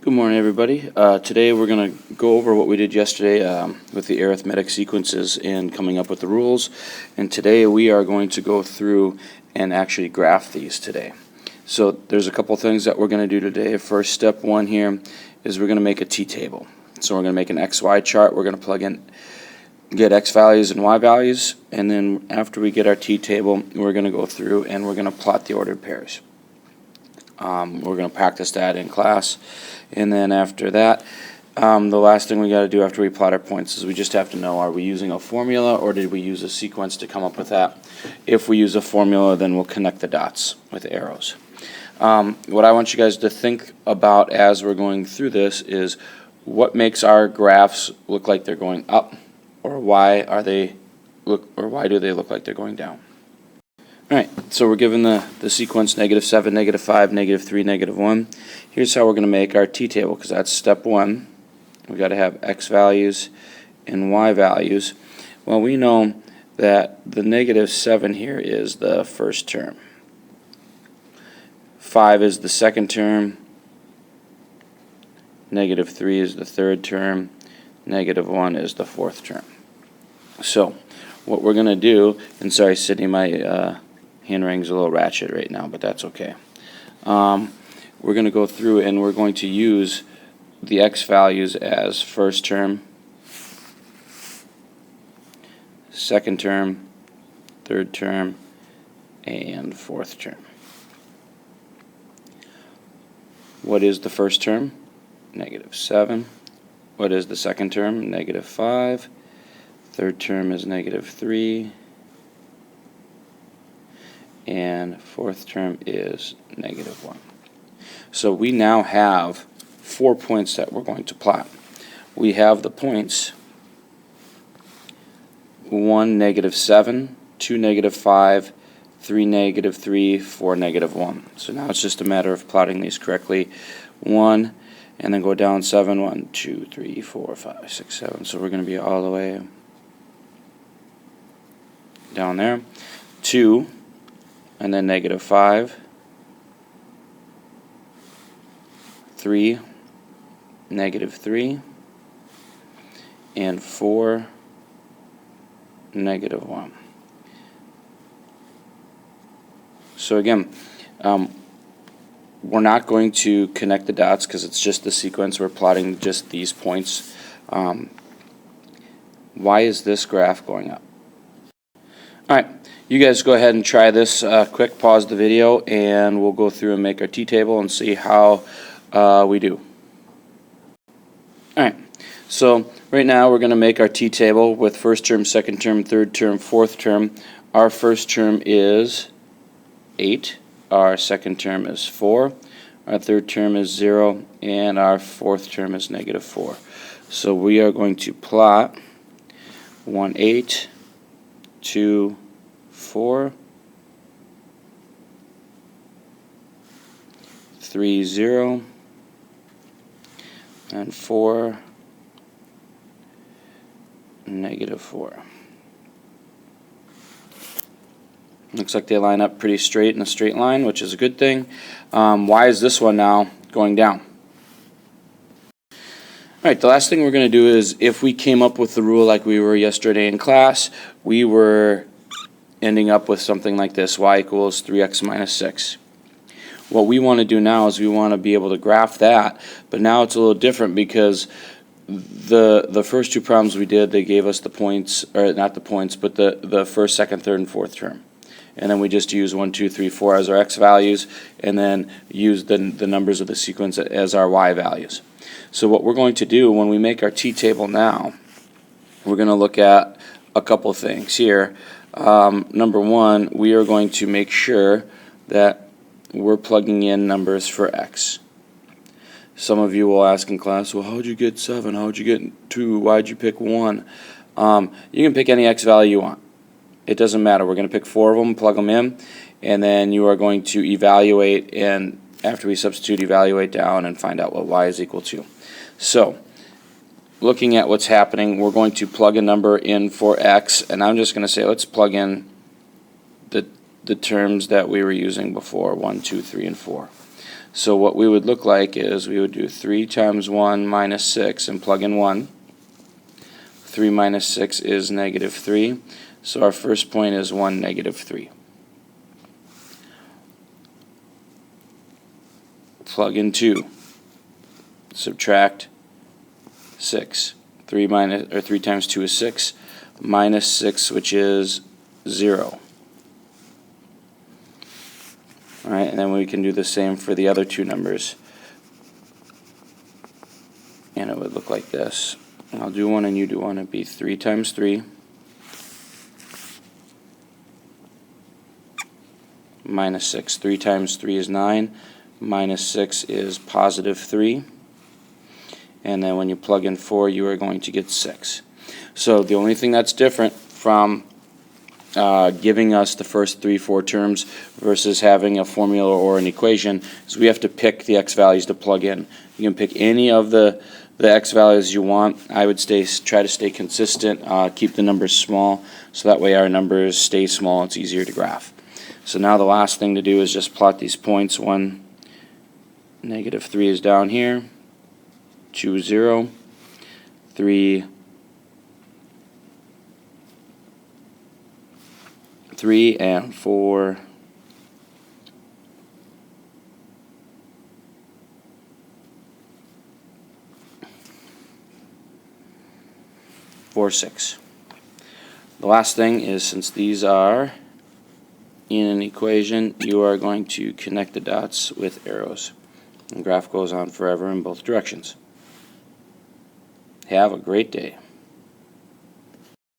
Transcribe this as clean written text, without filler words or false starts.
Good morning, everybody. Today we're going to go over what we did yesterday with the arithmetic sequences and coming up with the rules. And today we are going to go through and actually graph these today. So there's a couple things that we're going to do today. First, step one here is we're going to make a t-table. So we're going to make an XY chart. We're going to plug in, get X values and Y values. And then after we get our t-table, we're going to go through and we're going to plot the ordered pairs. We're going to practice that in class, and then after that, the last thing we got to do after we plot our points is we just have to know, are we using a formula or did we use a sequence to come up with that? If we use a formula, then we'll connect the dots with arrows. What I want you guys to think about as we're going through this is what makes our graphs look like they're going up, or why do they look like they're going down? Alright, so we're given the sequence -7, -5, -3, -1. Here's how we're going to make our t-table, because that's step one. We've got to have X values and Y values. Well, we know that the -7 here is the first term. 5 is the second term. -3 is the third term. -1 is the fourth term. So, what we're going to do, and sorry Sydney, my handwriting's a little ratchet right now, but that's okay. We're going to go through and we're going to use the X values as first term, second term, third term, and fourth term. What is the first term? -7. What is the second term? -5. Third term is -3. And fourth term is -1. So we now have 4 points that we're going to plot. We have the points 1, -7, 2, -5, 3, -3, 4, -1. So now it's just a matter of plotting these correctly. 1, and then go down 7, 1, 2, 3, 4, 5, 6, 7. So we're going to be all the way down there. 2, and then -5, 3, -3, and 4, -1. So again, we're not going to connect the dots because it's just the sequence. We're plotting just these points. Why is this graph going up? Alright, you guys go ahead and try this quick. Pause the video and we'll go through and make our t-table and see how we do. Alright, so right now we're going to make our t-table with first term, second term, third term, fourth term. Our first term is 8, our second term is 4, our third term is 0, and our fourth term is -4. So we are going to plot 1, 8, 2, 4, 3, 0, and 4, -4. Looks like they line up pretty straight in a straight line, which is a good thing. Why is this one now going down? Alright, the last thing we're going to do is, if we came up with the rule like we were yesterday in class, we were ending up with something like this: y equals 3x minus 6. What we want to do now is we want to be able to graph that, but now it's a little different because the first two problems we did, they gave us the points, or not the points, but the first, second, third, and fourth term. And then we just use 1, 2, 3, 4 as our x values, and then use the numbers of the sequence as our y values. So what we're going to do when we make our t-table now, we're going to look at a couple things here. Number one, we are going to make sure that we're plugging in numbers for x. Some of you will ask in class, well, how would you get 7? How would you get 2? Why did you pick 1? You can pick any x value you want. It doesn't matter. We're going to pick 4 of them, plug them in, and then you are going to evaluate, and after we substitute, evaluate down and find out what y is equal to. So, looking at what's happening, we're going to plug a number in for x, and I'm just going to say let's plug in the terms that we were using before, 1, 2, 3, and 4. So what we would look like is we would do 3 times 1 minus 6 and plug in 1. 3 minus 6 is negative 3. So our first point is 1, negative 3. Plug in 2. Subtract 6. 3 times 2 is 6. Minus 6, which is 0. Alright, and then we can do the same for the other two numbers. And it would look like this. I'll do one and you do one. It'd be 3 times 3 minus 6. 3 times 3 is 9. Minus 6 is positive 3. And then when you plug in 4, you are going to get 6. So the only thing that's different from giving us the first 3-4 terms versus having a formula or an equation is we have to pick the x values to plug in. You can pick any of the x values you want. I would try to stay consistent, keep the numbers small, so that way our numbers stay small. It's easier to graph. So now the last thing to do is just plot these points. 1, negative 3 is down here. 2, 0. 3, 3 and 4, 4, 6. The last thing is, since these are in an equation, you are going to connect the dots with arrows. The graph goes on forever in both directions. Have a great day.